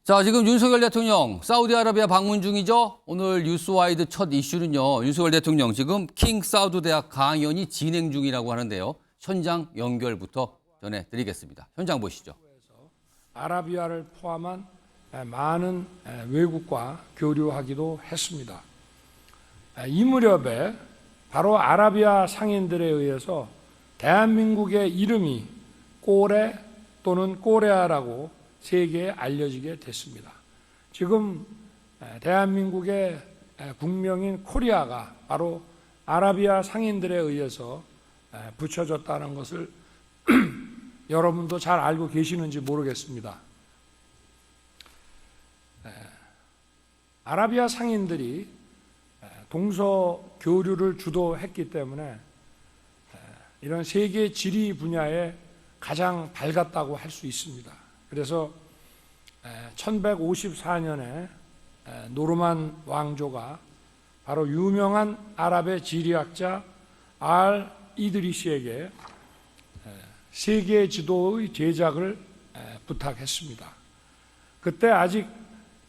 자, 지금 윤석열 대통령 사우디아라비아 방문 중이죠. 오늘 뉴스와이드 첫 이슈는요. 윤석열 대통령 지금 킹 사우드 대학 강연이 진행 중이라고 하는데요. 현장 연결부터 전해드리겠습니다. 현장 보시죠. 아라비아를 포함한 많은 외국과 교류하기도 했습니다. 이 무렵에 바로 아라비아 상인들에 의해서 대한민국의 이름이 꼬레 또는 꼬레아라고 세계에 알려지게 됐습니다. 지금 대한민국의 국명인 코리아가 바로 아라비아 상인들에 의해서 붙여졌다는 것을 여러분도 잘 알고 계시는지 모르겠습니다. 아라비아 상인들이 동서 교류를 주도했기 때문에 이런 세계 지리 분야에 가장 밝았다고 할 수 있습니다. 그래서 1154년에 노르만 왕조가 바로 유명한 아랍의 지리학자 알 이드리시에게 세계 지도의 제작을 부탁했습니다. 그때 아직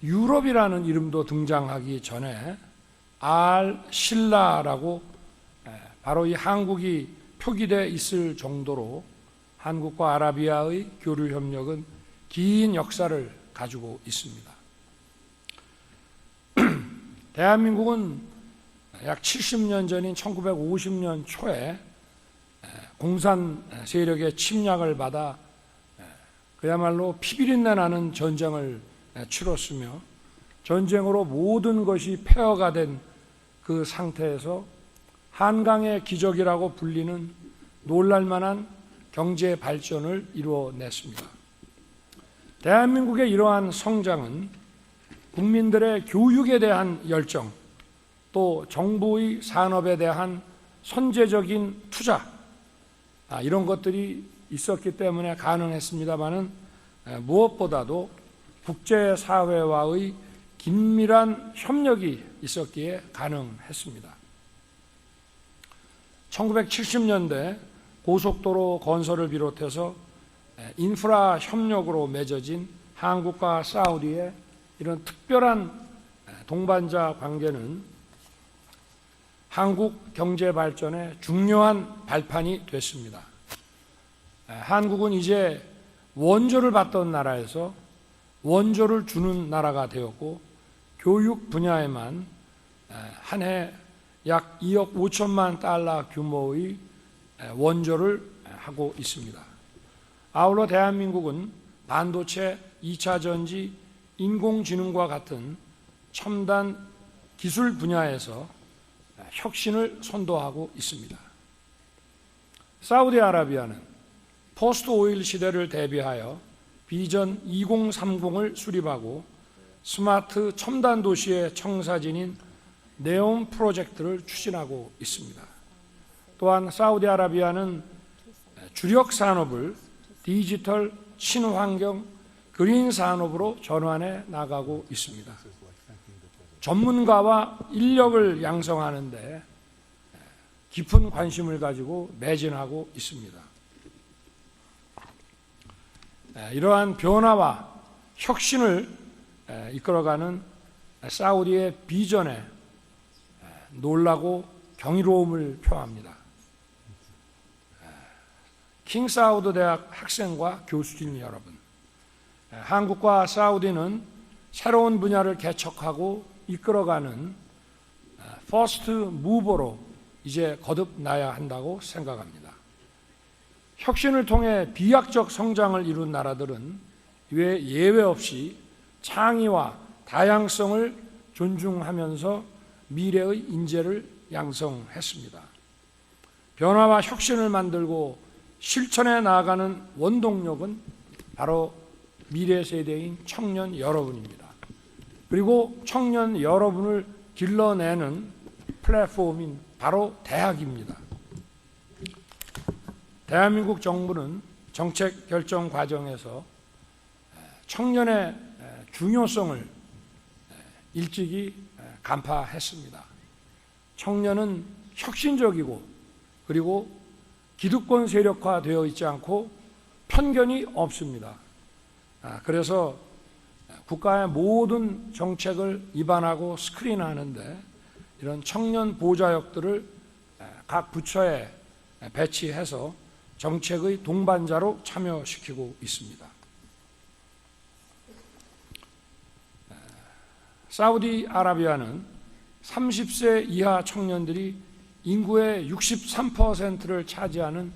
유럽이라는 이름도 등장하기 전에 알 신라라고 바로 이 한국이 표기되어 있을 정도로 한국과 아라비아의 교류 협력은 긴 역사를 가지고 있습니다. 대한민국은 약 70년 전인 1950년 초에 공산 세력의 침략을 받아 그야말로 피비린내 나는 전쟁을 치렀으며 전쟁으로 모든 것이 폐허가 된 그 상태에서 한강의 기적이라고 불리는 놀랄만한 경제 발전을 이루어냈습니다. 대한민국의 이러한 성장은 국민들의 교육에 대한 열정, 또 정부의 산업에 대한 선제적인 투자, 이런 것들이 있었기 때문에 가능했습니다마는 무엇보다도 국제사회와의 긴밀한 협력이 있었기에 가능했습니다. 1970년대 고속도로 건설을 비롯해서 인프라 협력으로 맺어진 한국과 사우디의 이런 특별한 동반자 관계는 한국 경제 발전의 중요한 발판이 됐습니다. 한국은 이제 원조를 받던 나라에서 원조를 주는 나라가 되었고 교육 분야에만 한 해 약 2억 5천만 달러 규모의 원조를 하고 있습니다. 아울러 대한민국은 반도체, 2차 전지, 인공지능과 같은 첨단 기술 분야에서 혁신을 선도하고 있습니다. 사우디아라비아는 포스트 오일 시대를 대비하여 비전 2030을 수립하고 스마트 첨단 도시의 청사진인 네옴 프로젝트를 추진하고 있습니다. 또한 사우디아라비아는 주력 산업을 디지털, 친환경, 그린 산업으로 전환해 나가고 있습니다. 전문가와 인력을 양성하는 데 깊은 관심을 가지고 매진하고 있습니다. 이러한 변화와 혁신을 이끌어가는 사우디의 비전에 놀라고 경이로움을 표합니다. 킹 사우드 대학 학생과 교수진 여러분, 한국과 사우디는 새로운 분야를 개척하고 이끌어가는 퍼스트 무버로 이제 거듭나야 한다고 생각합니다. 혁신을 통해 비약적 성장을 이룬 나라들은 예외 없이 창의와 다양성을 존중하면서 미래의 인재를 양성했습니다. 변화와 혁신을 만들고 실천해 나아가는 원동력은 바로 미래 세대인 청년 여러분입니다. 그리고 청년 여러분을 길러내는 플랫폼인 바로 대학입니다. 대한민국 정부는 정책 결정 과정에서 청년의 중요성을 일찍이 간파했습니다. 청년은 혁신적이고 그리고 기득권 세력화되어 있지 않고 편견이 없습니다. 그래서 국가의 모든 정책을 입안하고 스크린하는데 이런 청년 보좌역들을 각 부처에 배치해서 정책의 동반자로 참여시키고 있습니다. 사우디아라비아는 30세 이하 청년들이 인구의 63%를 차지하는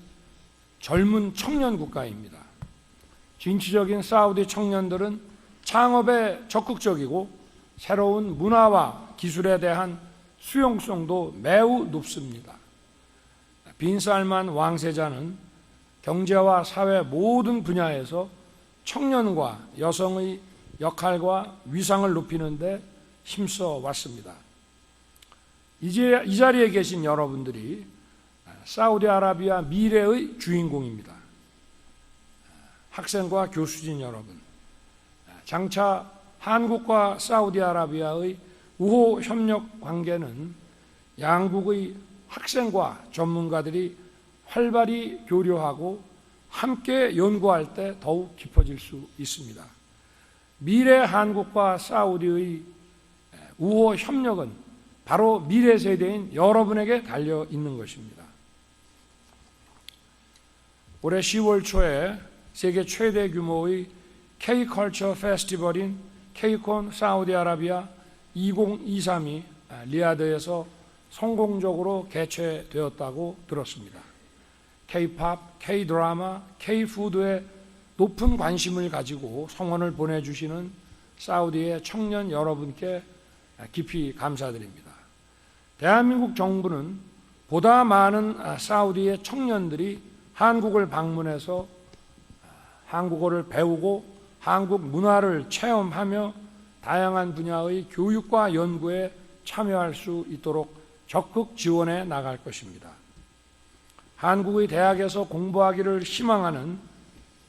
젊은 청년 국가입니다. 진취적인 사우디 청년들은 창업에 적극적이고 새로운 문화와 기술에 대한 수용성도 매우 높습니다. 빈살만 왕세자는 경제와 사회 모든 분야에서 청년과 여성의 역할과 위상을 높이는 데 힘써 왔습니다. 이제 이 자리에 계신 여러분들이 사우디아라비아 미래의 주인공입니다. 학생과 교수진 여러분, 장차 한국과 사우디아라비아의 우호 협력 관계는 양국의 학생과 전문가들이 활발히 교류하고 함께 연구할 때 더욱 깊어질 수 있습니다. 미래 한국과 사우디의 우호 협력은 바로 미래 세대인 여러분에게 달려 있는 것입니다. 올해 10월 초에 세계 최대 규모의 K-컬처 페스티벌인 K-콘 사우디아라비아 2023이 리야드에서 성공적으로 개최되었다고 들었습니다. K-팝, K-드라마, K-푸드에 높은 관심을 가지고 성원을 보내주시는 사우디의 청년 여러분께 깊이 감사드립니다. 대한민국 정부는 보다 많은 사우디의 청년들이 한국을 방문해서 한국어를 배우고 한국 문화를 체험하며 다양한 분야의 교육과 연구에 참여할 수 있도록 적극 지원해 나갈 것입니다. 한국의 대학에서 공부하기를 희망하는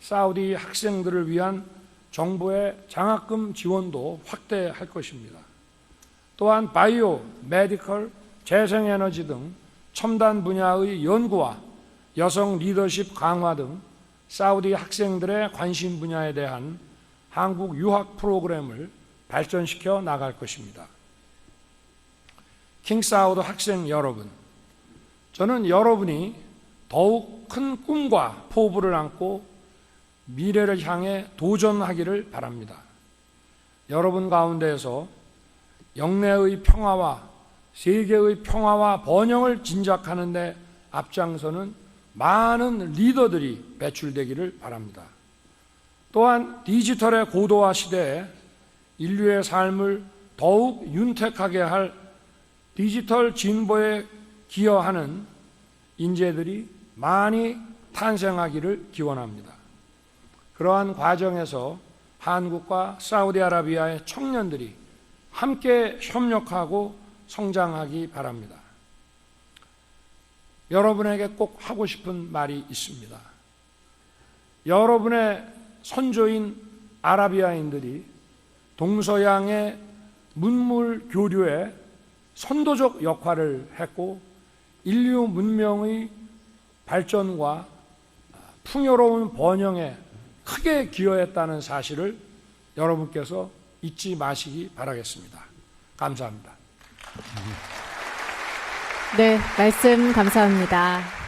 사우디 학생들을 위한 정부의 장학금 지원도 확대할 것입니다. 또한 바이오, 메디컬, 재생에너지 등 첨단 분야의 연구와 여성 리더십 강화 등 사우디 학생들의 관심 분야에 대한 한국 유학 프로그램을 발전시켜 나갈 것입니다. 킹사우드 학생 여러분, 저는 여러분이 더욱 큰 꿈과 포부를 안고 미래를 향해 도전하기를 바랍니다. 여러분 가운데에서 영내의 평화와 세계의 평화와 번영을 진작하는 데 앞장서는 많은 리더들이 배출되기를 바랍니다. 또한 디지털의 고도화 시대에 인류의 삶을 더욱 윤택하게 할 디지털 진보에 기여하는 인재들이 많이 탄생하기를 기원합니다. 그러한 과정에서 한국과 사우디아라비아의 청년들이 함께 협력하고 성장하기 바랍니다. 여러분에게 꼭 하고 싶은 말이 있습니다. 여러분의 선조인 아라비아인들이 동서양의 문물 교류에 선도적 역할을 했고 인류 문명의 발전과 풍요로운 번영에 크게 기여했다는 사실을 여러분께서 잊지 마시기 바라겠습니다. 감사합니다. 네, 말씀 감사합니다.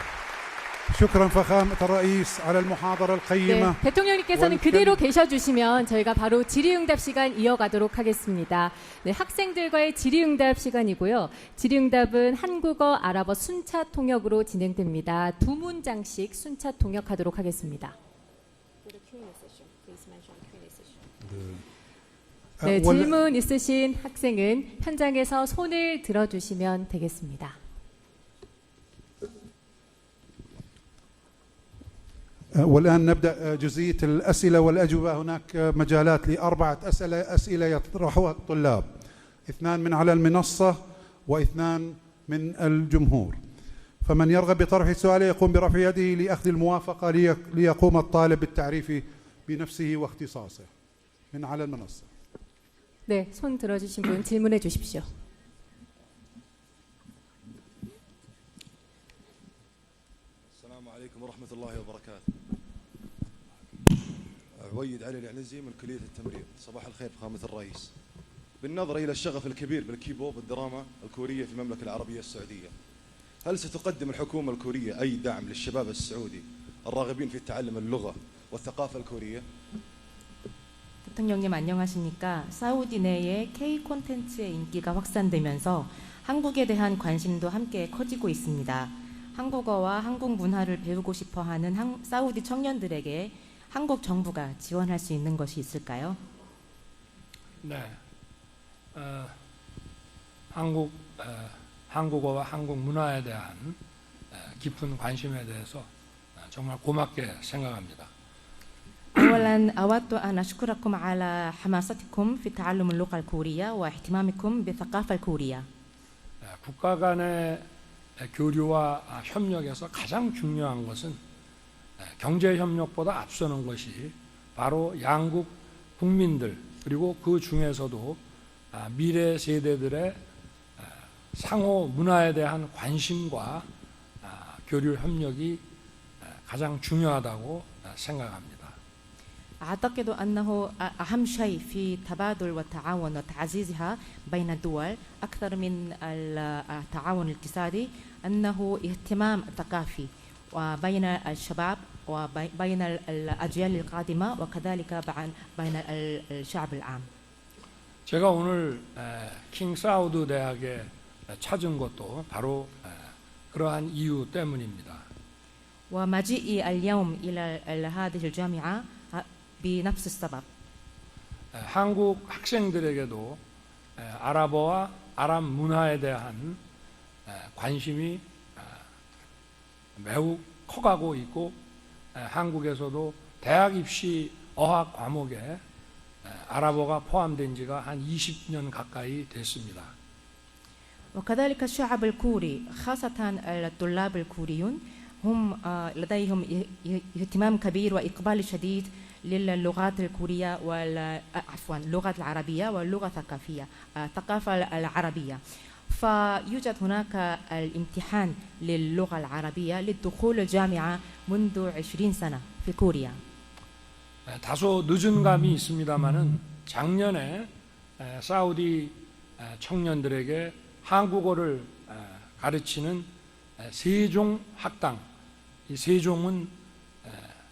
شكرا فخامة الرئيس على المحاضرة 네, القيمة. 대통령님께서는 그대로 계셔주시면 저희가 바로 질의응답 시간 이어가도록 하겠습니다. 네, 학생들과의 질의응답 시간이고요. 질의응답은 한국어, 아랍어 순차 통역으로 진행됩니다. 두 문장씩 순차 통역하도록 하겠습니다. 네, 질문 있으신 학생은 현장에서 손을 들어주시면 되겠습니다. والآن نبدأ جزئية الأسئلة والأجوبة. هناك مجالات لأربعة أسئلة يطرحها الطلاب، 2 من على المنصة و2 من الجمهور. فمن يرغب بطرح سؤاله يقوم برفع يده لأخذ الموافقة ليقوم الطالب بالتعريف بنفسه واختصاصه من على المنصة. 네, 손 들어주신 분 질문해 주십시오. السلام عليكم ورحمة الله وبركاته. رويد علي العنزي من كلية التمريض. صباح الخير فخامة الرئيس. بالنظر إلى الشغف الكبير بالكيبوب الدراما الكورية في المملكة العربية السعودية، هل ستقدم الحكومة الكورية أي دعم للشباب السعودي الراغبين في تعلم اللغة والثقافة الكورية؟ 대통령님 안녕하십니까? 사우디 내에 K 콘텐츠의 인기가 확산되면서 한국에 대한 관심도 함께 커지고 있습니다. 한국어와 한국 문화를 배우고 싶어하는 사우디 청년들에게 한국 정부가 지원할 수 있는 것이 있을까요? 네, 한국어와 한국 문화에 대한 깊은 관심에 대해서 정말 고맙게 생각합니다. أولا أود أن أشكركم على حماستكم في تعلم اللغة الكورية واهتمامكم بالثقافة الكورية. 국가 간의 교류와 협력에서 가장 중요한 것은 경제 협력보다 앞서는 것이 바로 양국 국민들 그리고 그 중에서도 미래 세대들의 상호 문화에 대한 관심과 교류 협력이 가장 중요하다고 생각합니다. أعتقد أنه أهم شيء في تبادل والتعاون وتعزيزها بين الدول أكثر من التعاون الاقتصادي أنه اهتمام ثقافي وبين الشباب وبين الأجيال القادمة وكذلك بين الشعب العام. 제가 오늘 킹 사우드 대학에 찾은 것도 바로 그러한 이유 때문입니다. ومجيئي اليوم إلى هذه الجامعة بنفس السبب. 한국 학생들에게도 아랍어와 아랍 문화에 대한 관심이 매우 커가고 있고 한국에서도 대학 입시 어학 과목에 아랍어가 포함된 지가 한 20년 가까이 됐습니다. وكذلك الشعب الكوري خاصة الطلاب الكوريون هم لديهم اهتمام كبير وإقبال شديد للغات الكورية عفوا اللغة العربية واللغة الثقافية الثقافة العربية. فيوجد هناك الامتحان للغة العربية للدخول الجامعة منذ 20 سنة في كوريا. 다소 늦은 감이 있습니다만은 작년에 사우디 청년들에게 한국어를 가르치는 세종 학당, 이 세종은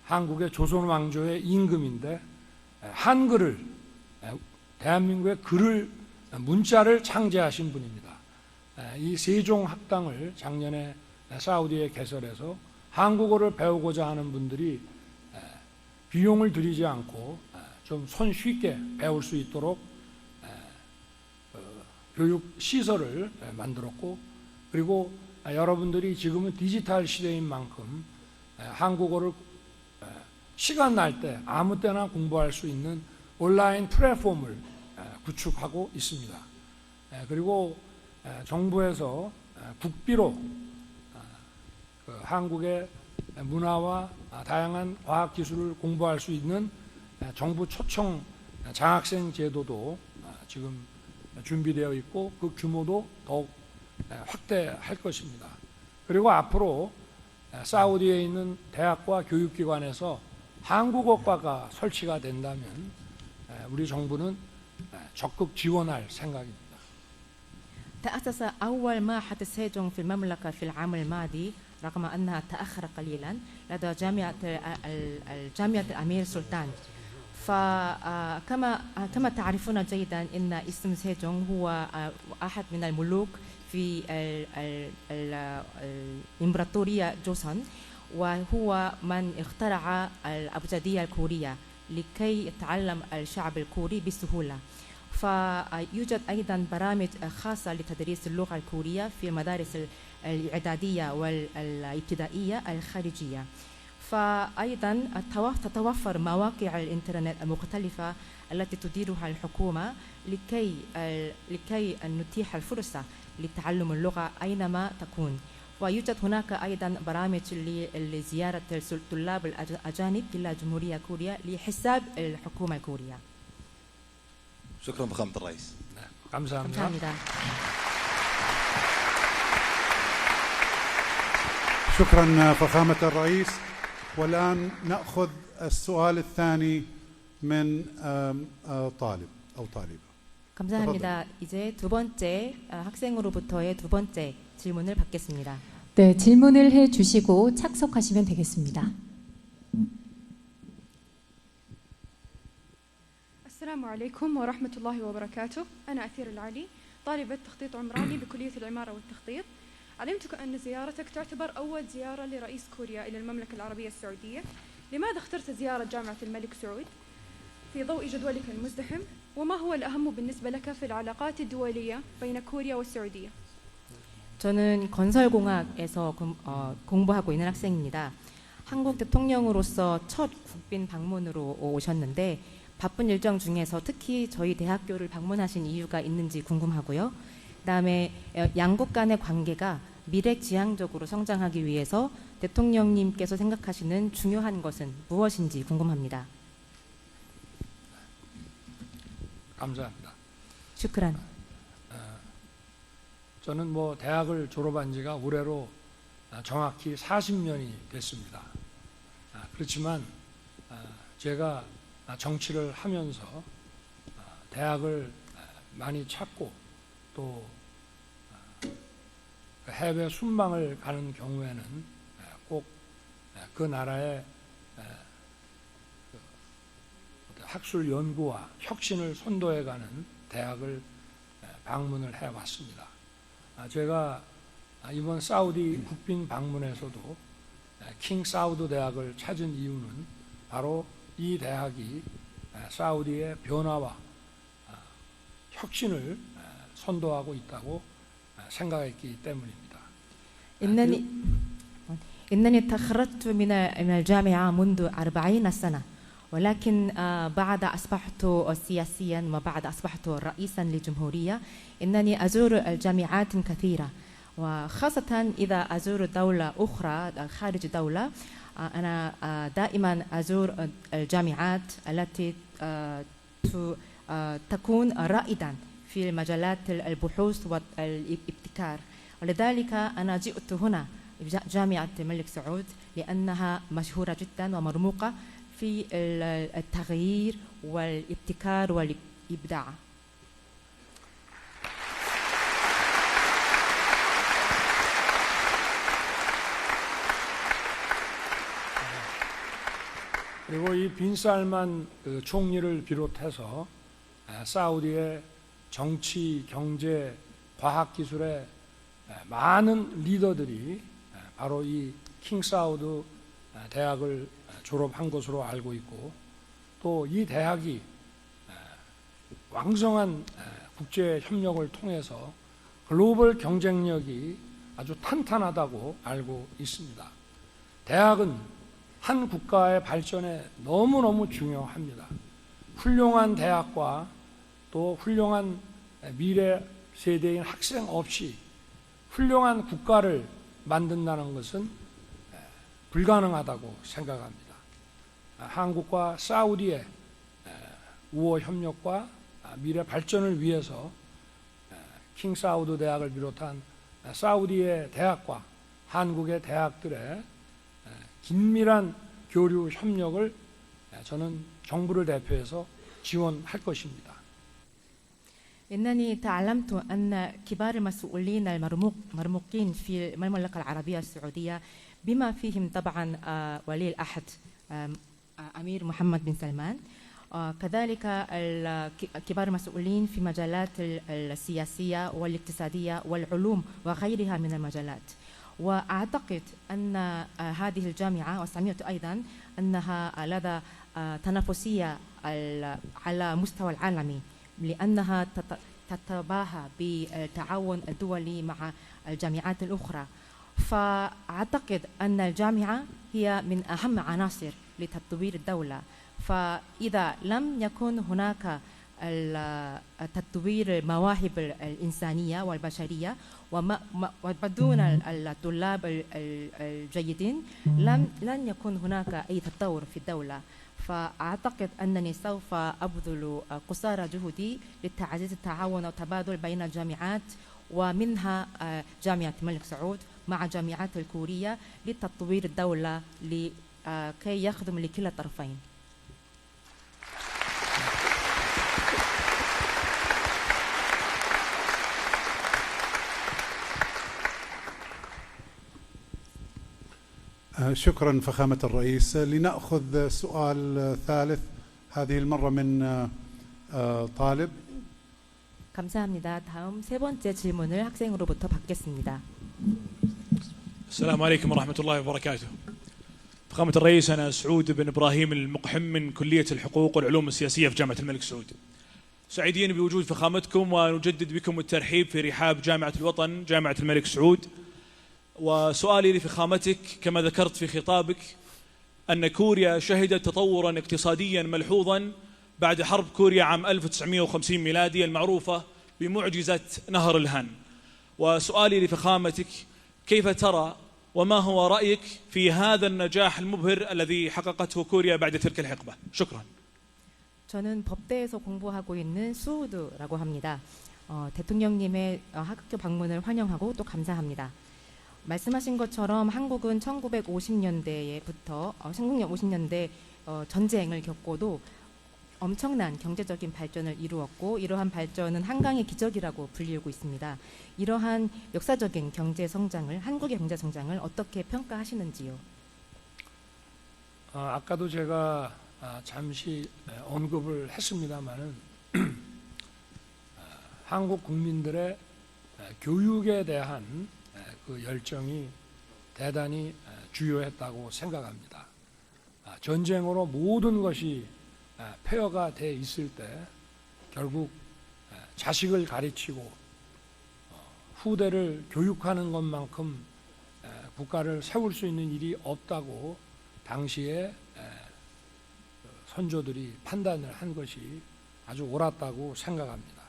한국의 조선 왕조의 임금인데 한글을 대한민국의 글을 문자를 창제하신 분입니다. 이 세종 학당을 작년에 사우디에 개설해서 한국어를 배우고자 하는 분들이 비용을 들이지 않고 좀 손쉽게 배울 수 있도록 교육 시설을 만들었고 그리고 여러분들이 지금은 디지털 시대인 만큼 한국어를 시간 날 때 아무 때나 공부할 수 있는 온라인 플랫폼을 구축하고 있습니다. 그리고 정부에서 국비로 한국의 문화와 다양한 과학 기술을 공부할 수 있는 정부 초청 장학생 제도도 지금 준비되어 있고 그 규모도 더욱 확대할 것입니다. 그리고 앞으로 사우디에 있는 대학과 교육기관에서 한국어과가 설치가 된다면 우리 정부는 적극 지원할 생각입니다. تأسس أول معهد سيجونغ في المملكة في العام الماضي رغم أنها تأخر قليلا لدى جامعة الأمير سلطان. فكما تعرفون جيدا أن اسم سيجونغ هو أحد من الملوك في الإمبراطورية جوسون وهو من اخترع الأبجدية الكورية لكي يتعلم الشعب الكوري بسهولة. فيوجد أيضا برامج خاصة لتدريس اللغة الكورية في المدارس الإعدادية والابتدائية الخارجية. فأيضا تتوفر مواقع الإنترنت المختلفة التي تديرها الحكومة لكي نتيح الفرصة لتعلم اللغة أينما تكون. ويوجد هناك أيضا برامج لزيارة الطلاب الأجانب إلى جمهورية كوريا لحساب الحكومة الكورية. شكرا فخامة الرئيس. 감사합니다. 감사합니다. شكرا فخامة الرئيس. والآن نأخذ السؤال الثاني من طالب أو طالبة. 감사합니다. 이제 두 번째 학생으로부터의 두 번째 질문을 받겠습니다. 네, 질문을 해 주시고 착석하시면 되겠습니다. السلام عليكم ورحمة الله وبركاته. أنا أثير العلي طالبة تخطيط عمراني بكلية العمارة والتخطيط. علمتك أن زيارتك تعتبر أول زيارة لرئيس كوريا إلى المملكة العربية السعودية. لماذا اخترت زيارة جامعة الملك سعود في ضوء جدولك المزدحم؟ وما هو الأهم بالنسبة لك في العلاقات الدولية بين كوريا والسعودية؟ 저는 건설공학에서 공부하고 있는 학생입니다. 한국 대통령으로서 첫 국빈 방문으로 오셨는데 바쁜 일정 중에서 특히 저희 대학교를 방문하신 이유가 있는지 궁금하고요. 그다음에 양국 간의 관계가 미래지향적으로 성장하기 위해서 대통령님께서 생각하시는 중요한 것은 무엇인지 궁금합니다. 감사합니다. 슈크란. 저는 뭐 대학을 졸업한 지가 올해로 정확히 40년이 됐습니다. 그렇지만 제가 정치를 하면서 대학을 많이 찾고 또 해외 순방을 가는 경우에는 꼭 그 나라의 학술 연구와 혁신을 선도해가는 대학을 방문을 해왔습니다. 제가 이번 사우디 국빈 방문에서도 킹 사우드 대학을 찾은 이유는 바로 이 대학이 사우디의 변화와 혁신을 선도하고 있다고 생각했기 때문입니다. إنني تخرجت من الجامعة منذ 40 سنة ولكن بعد أصبحت سياسيا وبعد أصبحت رئيسا للجمهورية إنني أزور الجامعات كثيرة وخاصة إذا أزور دولة أخرى خارج دولة أنا دائما أزور الجامعات التي تكون رائدا في مجالات البحوث والابتكار ولذلك أنا جئت هنا جامعة الملك سعود لأنها مشهورة جدا ومرموقة في التغيير والابتكار والإبداع. 그리고 이 빈살만 총리를 비롯해서 사우디의 정치, 경제, 과학기술의 많은 리더들이 바로 이 킹사우드 대학을 졸업한 것으로 알고 있고 또 이 대학이 왕성한 국제 협력을 통해서 글로벌 경쟁력이 아주 탄탄하다고 알고 있습니다. 대학은 한 국가의 발전에 너무너무 중요합니다. 훌륭한 대학과 또 훌륭한 미래 세대인 학생 없이 훌륭한 국가를 만든다는 것은 불가능하다고 생각합니다. 한국과 사우디의 우호 협력과 미래 발전을 위해서 킹사우드 대학을 비롯한 사우디의 대학과 한국의 대학들의 긴밀한 교류 협력을 저는 정부를 대표해서 지원할 것입니다. إنني تعلمت أن كبار المسؤولين المرموقين في المملكة العربية السعودية بما فيهم طبعا ولي العهد أمير محمد بن سلمان كذلك كبار المسؤولين في مجالات السياسية والاقتصادية والعلوم وغيرها من المجالات وأعتقد أن هذه الجامعة وسمعت أيضا أنها لدى تنافسية على مستوى العالمي لأنها تتباهى بالتعاون الدولي مع الجامعات الأخرى فأعتقد أن الجامعة هي من أهم عناصر لتطوير الدولة فإذا لم يكن هناك تطوير المواهب الإنسانية والبشرية وبدون الطلاب الجيدين لن يكون هناك أي تطور في الدولة فأعتقد أنني سوف أبذل قصارى جهدي لتعزيز التعاون والتبادل بين الجامعات ومنها جامعة الملك سعود مع الجامعات الكورية لتطوير الدولة لكي يخدم لكلا الطرفين. شكرا فخامة الرئيس. لنأخذ سؤال ثالث هذه المرة من طالب. 감사합니다. 다음 세 번째 질문을 학생으로부터 받겠습니다. السلام عليكم ورحمة الله وبركاته. فخامة الرئيس، أنا سعود بن إبراهيم المقحم من كلية الحقوق والعلوم السياسية في جامعة الملك سعود. سعيدين بوجود فخامتكم ونجدد بكم الترحيب في رحاب جامعة الوطن جامعة الملك سعود. وسؤالي لفخامتك، كما ذكرت في خطابك أن كوريا شهدت تطورا اقتصاديا ملحوظا بعد حرب كوريا عام 1950 ميلادي المعروفة بمعجزة نهر الهان. وسؤالي لفخامتك، كيف ترى وما هو رأيك في هذا النجاح المبهر الذي حققته كوريا بعد تلك الحقبة؟ شكرا. 저는 법대에서 공부하고 있는 수우드라고 합니다. 대통령님의 학교 방문을 환영하고 또 감사합니다. 말씀하신 것처럼 한국은 1950년대부터 1950년대 전쟁을 겪고도 엄청난 경제적인 발전을 이루었고, 이러한 발전은 한강의 기적이라고 불리우고 있습니다. 이러한 역사적인 경제 성장을, 한국의 경제 성장을 어떻게 평가하시는지요? 아까도 제가 잠시 언급을 했습니다마는 한국 국민들의 교육에 대한 그 열정이 대단히 주요했다고 생각합니다. 전쟁으로 모든 것이 폐허가 돼 있을 때 결국 자식을 가르치고 후대를 교육하는 것만큼 국가를 세울 수 있는 일이 없다고 당시에 선조들이 판단을 한 것이 아주 옳았다고 생각합니다.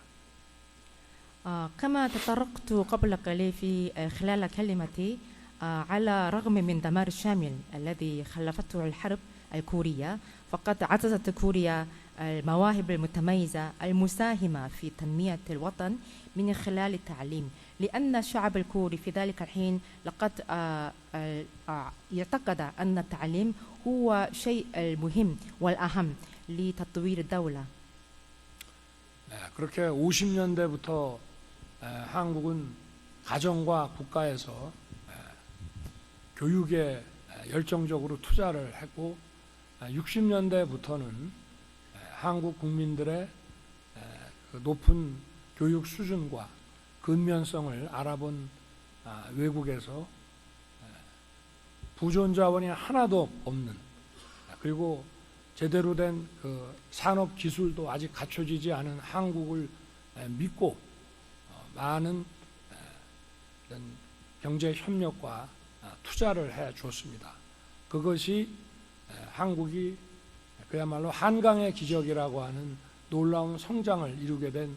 كما تطرقت قبل قليل في خلال كلمتي على الرغم من دمار الشامل الذي خلفته الحرب الكورية، فقد عززت كوريا المواهب المتميزة المساهمة في تنمية الوطن من خلال التعليم، لأن الشعب الكوري في ذلك الحين لقد يعتقد أن التعليم هو شيء المهم والأهم لتطوير الدولة. 그렇게 50년대부터 한국은 가정과 국가에서 교육에 열정적으로 투자를 했고, 60년대부터는 한국 국민들의 높은 교육 수준과 근면성을 알아본 외국에서 부존 자원이 하나도 없는, 그리고 제대로 된 그 산업 기술도 아직 갖춰지지 않은 한국을 믿고 많은 경제 협력과 투자를 해 줬습니다. 그것이 한국이 그야말로 한강의 기적이라고 하는 놀라운 성장을 이루게 된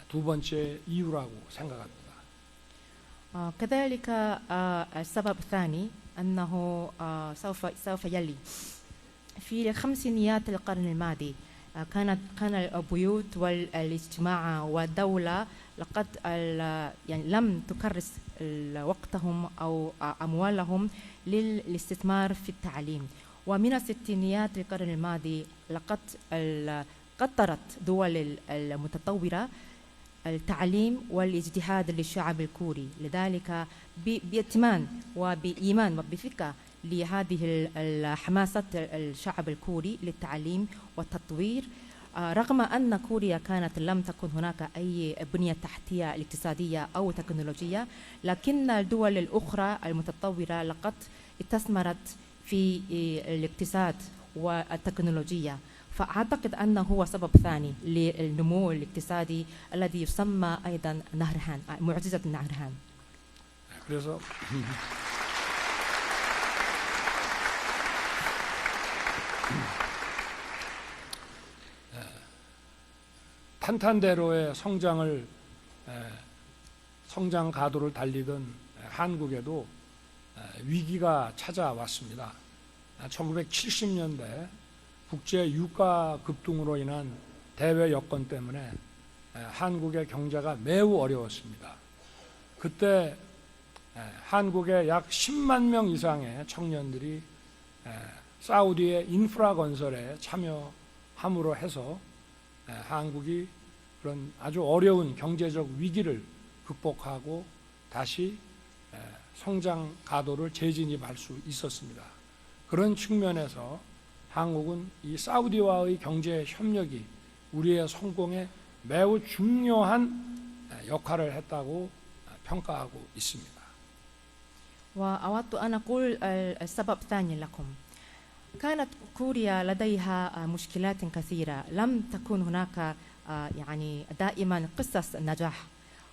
두 번째 이유라고 생각합니다. كذلك السبب الثاني أنه سوف يلي في الخمسينيات القرن الماضي كان البيوت والاجتماع والدولة لقد يعني لم تكرس وقتهم أو أموالهم للاستثمار في التعليم. ومن الستينيات القرن الماضي لقد قطرت دول المتطورة التعليم والاجتهاد للشعب الكوري، لذلك بائتمان وبإيمان وبثقة لهذه الحماسة الشعب الكوري للتعليم والتطوير، رغم أن كوريا كانت لم تكن هناك أي بنية تحتية اقتصادية أو تكنولوجية، لكن الدول الأخرى المتطورة لقد استثمرت في الاقتصاد والتكنولوجيا. فأعتقد أنه هو سبب ثاني للنمو الاقتصادي الذي يسمى أيضا نهر هان، معجزة نهر هان. 그래서 탄탄대로의 성장 가도를 달리던 한국에도 위기가 찾아왔습니다. 1970년대 국제 유가 급등으로 인한 대외 여건 때문에 한국의 경제가 매우 어려웠습니다. 그때 한국의 약 10만 명 이상의 청년들이 사우디의 인프라 건설에 참여함으로 해서 한국이 그런 아주 어려운 경제적 위기를 극복하고 다시 성장 가도를 재진입할 수 있었습니다. 그런 측면에서 한국은 이 사우디와의 경제 협력이 우리의 성공에 매우 중요한 역할을 했다고 평가하고 있습니다. وأود أن أقول السبب الثاني لكم. كانت كوريا لديها مشكلات كثيرة، لم تكن هناك يعني دائما قصص النجاح.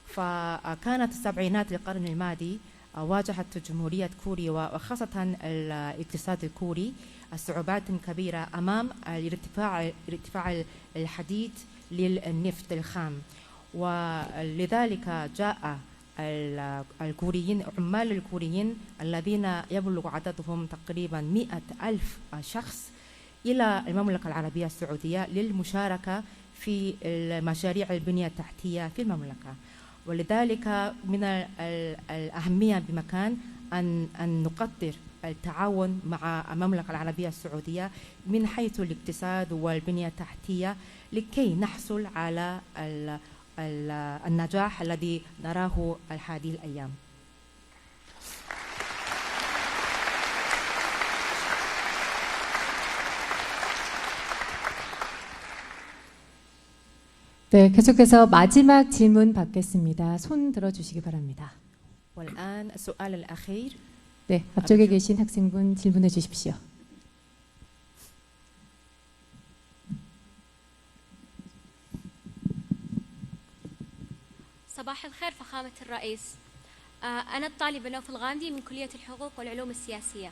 فكانت السبعينات القرن الماضي واجهت جمهورية كوريا وخاصة الاقتصاد الكوري صعوبات كبيرة أمام ارتفاع الحديد للنفط الخام، ولذلك جاء الكوريين عمال الكوريين الذين يبلغ عددهم تقريبا 100,000 شخص إلى المملكة العربية السعودية للمشاركة في مشاريع البنية التحتية في المملكة. ولذلك من الأهمية بمكان أن نقدر التعاون مع المملكة العربية السعودية من حيث الاقتصاد والبنية التحتية لكي نحصل على النجاح الذي نراه هذه الأيام. 네, 계속해서 마지막 질문 받겠습니다. 손 들어주시기 바랍니다. والآن السؤال الأخير. 네, 앞쪽에 계신 학생분 질문해 주십시오. صباح الخير فخامة الرئيس. أنا الطالبة نوف الغامدي من كلية الحقوق والعلوم السياسية.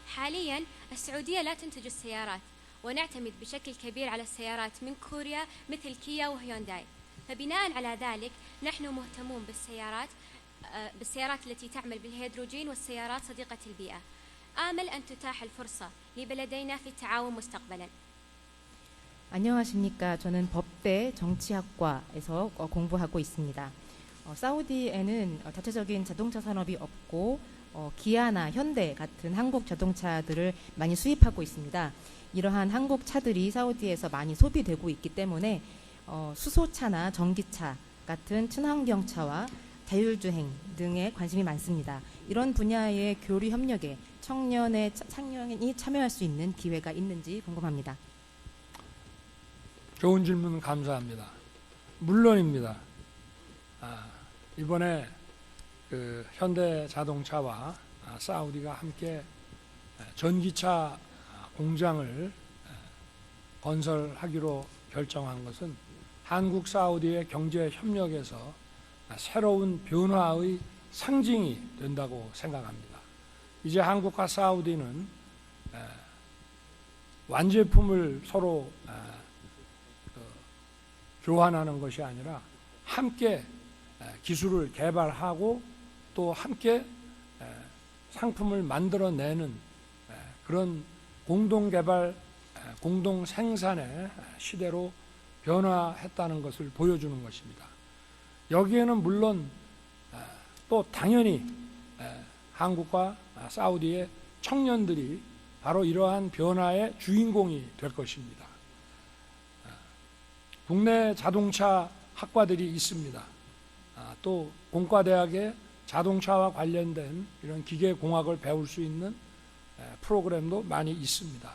حاليا السعودية لا تنتج السيارات، ونعتمد بشكل كبير على السيارات من كوريا مثل كيا وهيونداي. فبناء على ذلك نحن مهتمون بالسيارات التي تعمل بالهيدروجين والسيارات صديقة البيئة. آمل أن تتاح الفرصة لبلدينا في التعاون مستقبلا. 안녕하십니까. 저는 법대 정치학과에서 공부하고 있습니다. 사우디에는 자체적인 자동차 산업이 없고 기아나 현대 같은 한국 자동차들을 많이 수입하고 있습니다. 이러한 한국 차들이 사우디에서 많이 소비되고 있기 때문에 수소차나 전기차 같은 친환경차와 자율주행 등에 관심이 많습니다. 이런 분야의 교류 협력에 청년이 참여할 수 있는 기회가 있는지 궁금합니다. 좋은 질문 감사합니다. 물론입니다. 이번에 그 현대 자동차와 사우디가 함께 전기차 공장을 건설하기로 결정한 것은 한국 사우디의 경제 협력에서 새로운 변화의 상징이 된다고 생각합니다. 이제 한국과 사우디는 완제품을 서로 교환하는 것이 아니라 함께 기술을 개발하고 또 함께 상품을 만들어내는 그런 공동개발, 공동생산의 시대로 변화했다는 것을 보여주는 것입니다. 여기에는 물론 또 당연히 한국과 사우디의 청년들이 바로 이러한 변화의 주인공이 될 것입니다. 국내 자동차 학과들이 있습니다. 또 공과대학에 자동차와 관련된 이런 기계공학을 배울 수 있는 프로그램도 많이 있습니다.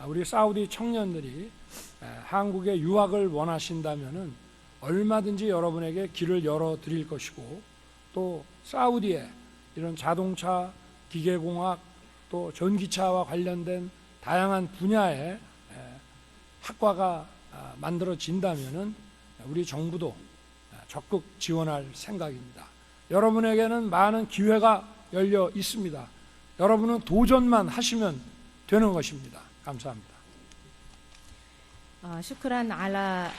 우리 사우디 청년들이 한국에 유학을 원하신다면은 얼마든지 여러분에게 길을 열어드릴 것이고, 또 사우디에 이런 자동차, 기계공학, 또 전기차와 관련된 다양한 분야의 학과가 만들어진다면은 우리 정부도 적극 지원할 생각입니다. 여러분에게는 많은 기회가 열려 있습니다. 여러분은 도전만 하시면 되는 것입니다. 감사합니다. شكرا على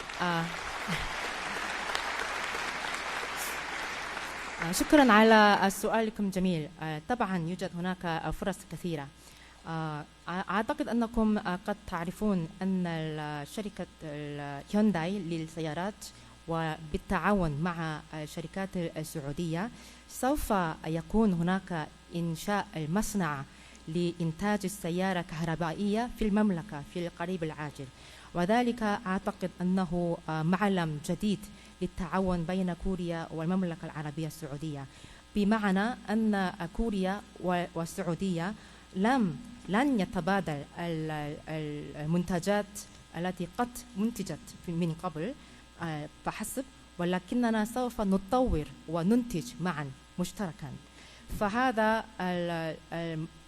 شكرا على سؤالكم جميل. طبعا يوجد هناك فرص كثيرة. أعتقد أنكم قد تعرفون أن شركة هيونداي للسيارات وبالتعاون مع الشركات السعودية سوف يكون هناك إنشاء المصنع لإنتاج السيارة الكهربائية في المملكة في القريب العاجل، وذلك أعتقد أنه معلم جديد للتعاون بين كوريا والمملكة العربية السعودية. بمعنى أن كوريا والسعودية لن يتبادل المنتجات التي قد منتجت من قبل فحسب، ولكننا سوف نطور وننتج معا مشتركا. فهذا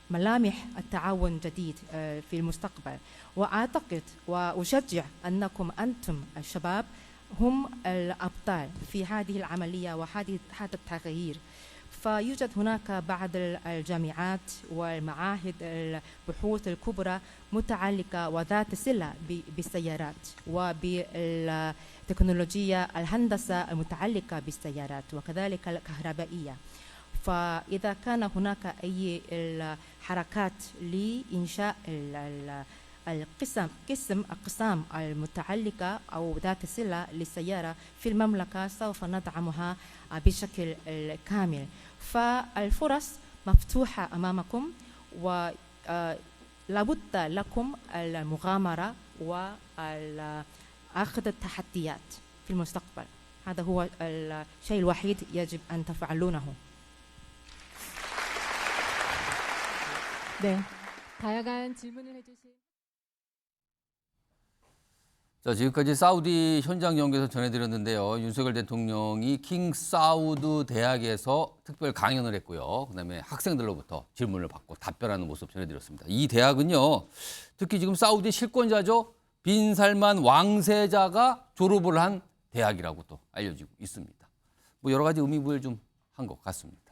ملامح التعاون جديد في المستقبل، وأعتقد وأشجع أنكم أنتم الشباب هم الأبطال في هذه العملية وهذا التغيير. فيوجد هناك بعض الجامعات والمعاهد البحوث الكبرى متعلقة وذات صلة بالسيارات وبالتكنولوجيا الهندسة المتعلقة بالسيارات وكذلك الكهربائية. فإذا كان هناك أي حركات لإنشاء القسم المتعلقة أو ذات صلة للسيارة في المملكة سوف ندعمها بشكل كامل. فالفرص مفتوحة أمامكم، ولابد لكم المغامرة وأخذ التحديات في المستقبل. هذا هو الشيء الوحيد يجب أن تفعلونه. 네, 다양한 질문을 해주신. 자, 지금까지 사우디 현장 연구에서 전해드렸는데요. 윤석열 대통령이 킹 사우드 대학에서 특별 강연을 했고요. 그다음에 학생들로부터 질문을 받고 답변하는 모습 전해드렸습니다. 이 대학은요, 특히 지금 사우디 실권자죠. 빈 살만 왕세자가 졸업을 한 대학이라고 또 알려지고 있습니다. 뭐 여러 가지 의미 부여를 좀 한 것 같습니다.